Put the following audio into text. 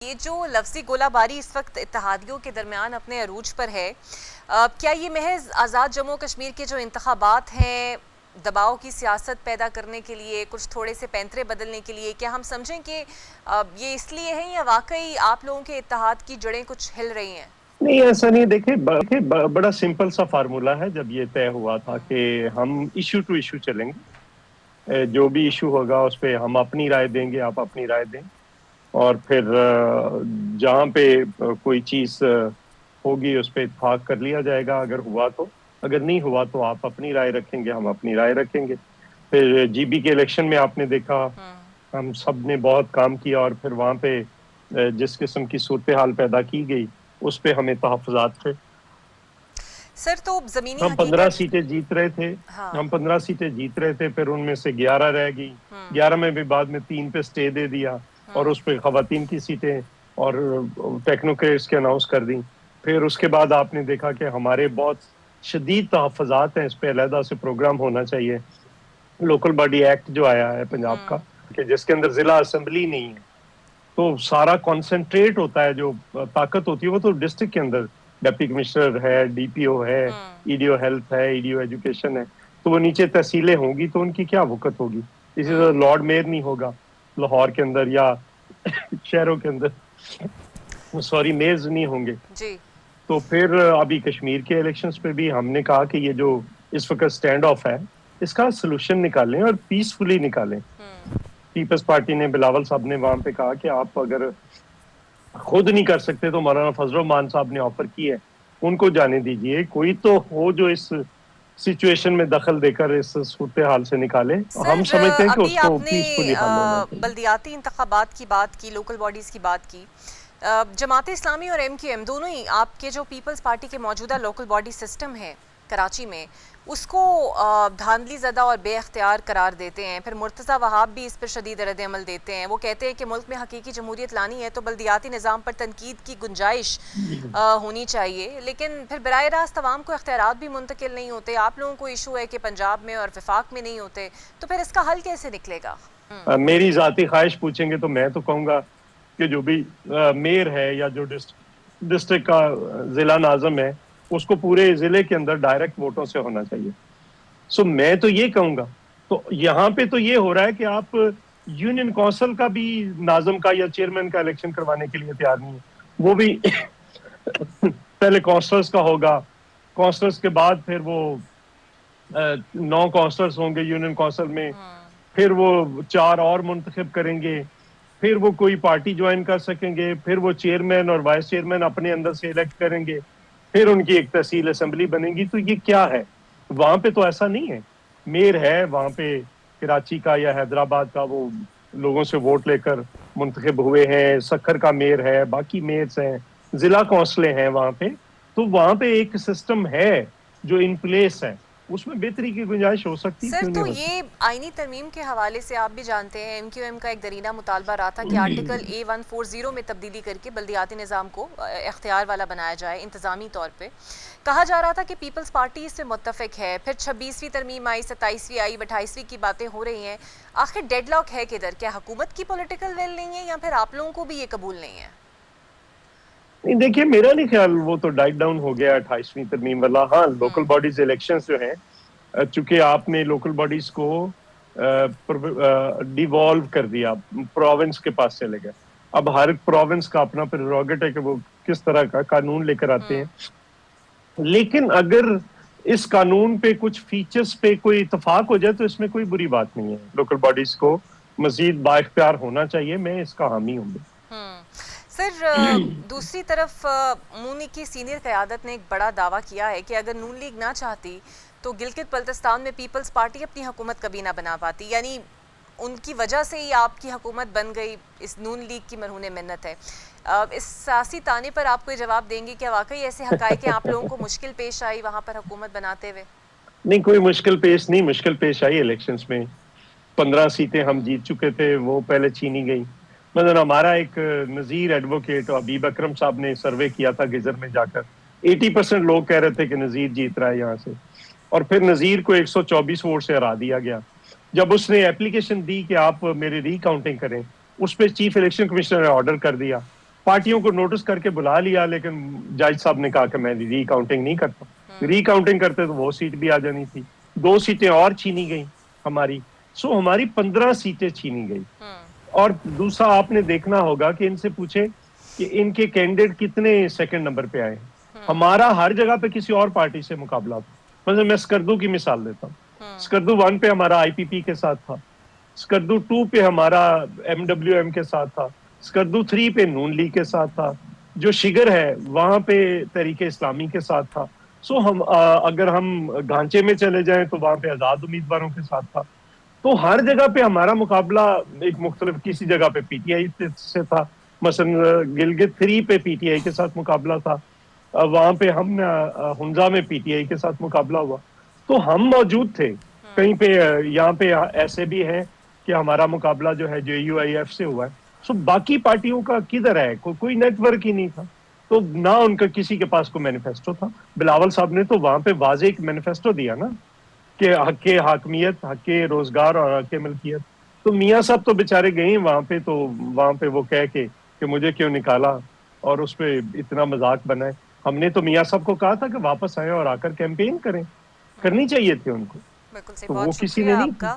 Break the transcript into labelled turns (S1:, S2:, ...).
S1: یہ جو لفظی گولہ باری اس وقت اتحادیوں کے درمیان اپنے عروج پر ہے، کیا یہ محض آزاد جموں کشمیر کے جو انتخابات ہیں دباؤ کی سیاست پیدا کرنے کے لیے، کچھ تھوڑے سے پینترے بدلنے کے لیے، کیا ہم سمجھیں کہ یہ اس لیے ہے یا واقعی آپ لوگوں کے اتحاد کی جڑیں کچھ ہل رہی ہیں؟
S2: نہیں ایسا نہیں. دیکھیں بڑا سمپل سا فارمولا ہے. جب یہ طے ہوا تھا کہ ہم ایشو ٹو ایشو چلیں گے، جو بھی ایشو ہوگا اس پہ ہم اپنی رائے دیں گے، آپ اپنی رائے دیں، اور پھر جہاں پہ کوئی چیز ہوگی اس پہ اتفاق کر لیا جائے گا اگر ہوا تو. اگر نہیں ہوا تو آپ اپنی رائے رکھیں گے، ہم اپنی رائے رکھیں گے. پھر جی بی کے الیکشن میں آپ نے دیکھا ہم سب نے بہت کام کیا، اور پھر وہاں پہ جس قسم کی صورتحال پیدا کی گئی اس پہ ہمیں تحفظات تھے.
S1: سر تو زمینی
S2: ہم 15
S1: حقیقت
S2: سیٹیں جیت رہے تھے. پھر ان میں سے 11 رہ گئی. 11 میں بھی بعد میں 3 پہ سٹے دے دیا، اور اس پہ خواتین کی سیٹیں اور ٹیکنوکریٹس کے اناؤنس کر دیں. پھر اس کے بعد آپ نے دیکھا کہ ہمارے بہت شدید تحفظات ہیں، اس پہ علیحدہ سے پروگرام ہونا چاہیے. لوکل باڈی ایکٹ جو آیا ہے پنجاب کا، کہ جس کے اندر ضلع اسمبلی نہیں ہے، تو سارا کنسنٹریٹ ہوتا ہے، جو طاقت ہوتی ہے وہ تو ڈسٹرکٹ کے اندر ڈپٹی کمشنر ہے، ڈی پی او ہے، ای ڈی او ہیلتھ ہے، ای ڈی او ایجوکیشن ہے. تو وہ نیچے تحصیلیں ہوں گی تو ان کی کیا وقت ہوگی. اسی طرح لارڈ میئر نہیں ہوگا لاہور کے اندر، یا شہروں کے اندر سوری میئرز نہیں ہوں گے.
S1: جی
S2: تو پھر ابھی کشمیر کے الیکشنز پہ بھی ہم نے کہا کہ یہ جو اس وقت سٹینڈ آف ہے اس کا سلوشن نکالیں اور پیسفلی نکالیں. پیپلز پارٹی نے، بلاول صاحب نے وہاں پہ کہا کہ آپ اگر خود نہیں کر سکتے تو مولانا فضل الرحمان صاحب نے آفر کی ہے، ان کو جانے دیجئے. کوئی تو ہو جو اس سچویشن میں دخل دے کر اس صورتحال سے نکالے. ہم
S1: سر
S2: سمجھتے ہیں کہ
S1: ابھی
S2: اس کو
S1: آپ نے
S2: پیسفلی حل ہونا چاہیے.
S1: بلدیاتی انتخابات کی بات کی، لوکل باڈیز کی بات کی. جماعت اسلامی اور ایم کیو ایم دونوں ہی آپ کے جو پیپلز پارٹی کے موجودہ لوکل باڈی سسٹم ہے کراچی میں، اس کو دھاندلی زدہ اور بے اختیار قرار دیتے ہیں. پھر مرتضیٰ وہاب بھی اس پر شدید رد عمل دیتے ہیں. وہ کہتے ہیں کہ ملک میں حقیقی جمہوریت لانی ہے تو بلدیاتی نظام پر تنقید کی گنجائش ہونی چاہیے، لیکن پھر براہ راست عوام کو اختیارات بھی منتقل نہیں ہوتے. آپ لوگوں کو ایشو ہے کہ پنجاب میں اور وفاق میں نہیں ہوتے، تو پھر اس کا حل کیسے نکلے گا؟
S2: میری ذاتی خواہش پوچھیں گے تو میں تو کہوں گا کہ جو بھی میئر ہے یا جو ڈسٹرکٹ کا ضلع ناظم ہے، اس کو پورے ضلع کے اندر ڈائریکٹ ووٹوں سے ہونا چاہیے. سو میں تو یہ کہوں گا. تو یہاں پہ تو یہ ہو رہا ہے کہ آپ یونین کونسل کا بھی ناظم کا یا چیئرمین کا الیکشن کروانے کے لیے تیار نہیں ہے. وہ بھی پہلے کونسلرز کا ہوگا، کونسلرز کے بعد پھر وہ 9 کونسلرز ہوں گے یونین کونسل میں، پھر وہ 4 اور منتخب کریں گے، پھر وہ کوئی پارٹی جوائن کر سکیں گے، پھر وہ چیئرمین اور وائس چیئرمین اپنے اندر سے الیکٹ کریں گے، پھر ان کی ایک تحصیل اسمبلی بنے گی. تو یہ کیا ہے؟ وہاں پہ تو ایسا نہیں ہے. میئر ہے وہاں پہ کراچی کا یا حیدرآباد کا، وہ لوگوں سے ووٹ لے کر منتخب ہوئے ہیں. سکھر کا میئر ہے، باقی میئرز ہیں، ضلع کونسلیں ہیں وہاں پہ. تو وہاں پہ ایک سسٹم ہے جو ان پلیس ہے، اس میں بہتری کی گنجائش ہو سکتی،
S1: سر
S2: کیوں نہیں
S1: تو
S2: ہو سکتی.
S1: یہ آئینی ترمیم کے حوالے سے آپ بھی جانتے ہیں ایم کیو ایم کا ایک درینہ مطالبہ رہا تھا کہ آرٹیکل A140 میں تبدیلی کر کے بلدیاتی نظام کو اختیار والا بنایا جائے انتظامی طور پہ. کہا جا رہا تھا کہ پیپلز پارٹی اس سے متفق ہے، پھر 26ویں ترمیم آئی، 27ویں آئی، 28ویں کی باتیں ہو رہی ہیں. آخر ڈیڈ لاک ہے کدھر؟ کیا حکومت کی پولیٹیکل ویل نہیں ہے یا پھر آپ لوگوں کو بھی یہ قبول نہیں ہے؟
S2: نہیں دیکھیے، میرا نہیں خیال وہ تو ڈائٹ ڈاؤن ہو گیا 28ویں ترمیم والا. ہاں لوکل باڈیز الیکشنز جو ہیں، چونکہ آپ نے لوکل باڈیز کو ڈیوالو کر دیا، پروونس کے پاس چلے گئے. اب ہر پروونس کا اپنا پریروگیٹو ہے کہ وہ کس طرح کا قانون لے کر آتے ہیں. لیکن اگر اس قانون پہ کچھ فیچرز پہ کوئی اتفاق ہو جائے تو اس میں کوئی بری بات نہیں ہے. لوکل باڈیز کو مزید با اختیار ہونا چاہیے، میں اس کا حامی ہوں.
S1: سر دوسری طرف نون لیگ کی سینئر قیادت نے ایک بڑا دعویٰ کیا ہے کہ اگر نون لیگ نہ چاہتی تو گلگت بلتستان میں پیپلز پارٹی اپنی حکومت کبھی نہ بنا پاتی، یعنی ان کی وجہ سے ہی آپ کی حکومت بن گئی. اس نون لیگ کی مرہون منت ہے. اس سیاسی تانے پر آپ کو جواب دیں گے کہ واقعی ایسے حقائق آپ لوگوں کو مشکل پیش آئی وہاں پر حکومت بناتے ہوئے؟
S2: نہیں کوئی مشکل پیش آئی الیکشنز میں. 15 سیٹیں ہم جیت چکے تھے، وہ پہلے چھینی گئی. مثلا ہمارا ایک نذیر ایڈوکیٹ حبیب اکرم صاحب نے سروے کیا تھا گزر میں جا کر، 80% لوگ کہہ رہے تھے کہ نذیر جیت رہا ہے یہاں سے، اور پھر نذیر کو 124 ووٹ سے ہرا دیا گیا. جب اس نے اپلیکیشن دی کہ آپ میرے ری کاؤنٹنگ کریں، اس پہ چیف الیکشن کمشنر نے آرڈر کر دیا پارٹیوں کو نوٹس کر کے بلا لیا, لیکن جج صاحب نے کہا کہ میں ری کاؤنٹنگ نہیں کرتا. ری کاؤنٹنگ کرتے تو وہ سیٹ بھی آ جانی تھی, 2 سیٹیں اور چھینی گئیں ہماری. سو ہماری 15 سیٹیں چھینی گئی. اور دوسرا آپ نے دیکھنا ہوگا کہ ان سے پوچھے کہ ان کے کینڈیڈیٹ کتنے سیکنڈ نمبر پہ آئے. ہمارا ہر جگہ پہ کسی اور پارٹی سے مقابلہ تھا. مثلا میں اسکردو کی مثال دیتا ہوں. اسکردو 1 پہ ہمارا آئی پی پی کے ساتھ تھا, اسکردو 2 پہ ہمارا ایم ڈبلیو ایم کے ساتھ تھا, اسکردو 3 پہ نون لیگ کے ساتھ تھا, جو شگر ہے وہاں پہ تحریک اسلامی کے ساتھ تھا. سو ہم اگر ہم گھانچے میں چلے جائیں تو وہاں پہ آزاد امیدواروں کے ساتھ تھا. تو ہر جگہ پہ ہمارا مقابلہ ایک مختلف, کسی جگہ پہ پی ٹی آئی سے تھا, مثلا گلگت 3 پہ پی ٹی آئی کے ساتھ مقابلہ تھا, وہاں پہ ہم ہنزا میں پی ٹی آئی کے ساتھ مقابلہ ہوا. تو ہم موجود تھے کہیں پہ. یہاں پہ ایسے بھی ہے کہ ہمارا مقابلہ جو ہے جے یو آئی ایف سے ہوا ہے. سو باقی پارٹیوں کا کدھر ہے, کوئی نیٹ ورک ہی نہیں تھا. تو نہ ان کا کسی کے پاس کوئی مینیفیسٹو تھا. بلاول صاحب نے تو وہاں پہ واضح ایک مینیفیسٹو دیا نا کہ حق حاکمیت, حق روزگار اور حق ملکیت. تو میاں صاحب تو بےچارے گئے وہاں پہ, تو وہاں پہ وہ کہہ کے کہ مجھے کیوں نکالا اور اس پہ اتنا مذاق بنائے. ہم نے تو میاں صاحب کو کہا تھا کہ واپس آئیں اور آ کر کیمپین کریں, کرنی چاہیے تھی ان کو,
S1: بالکل صحیح,
S2: تو وہ
S1: بہت
S2: کسی
S1: شکریہ
S2: نے نہیں
S1: آپ
S2: کی.
S1: کا.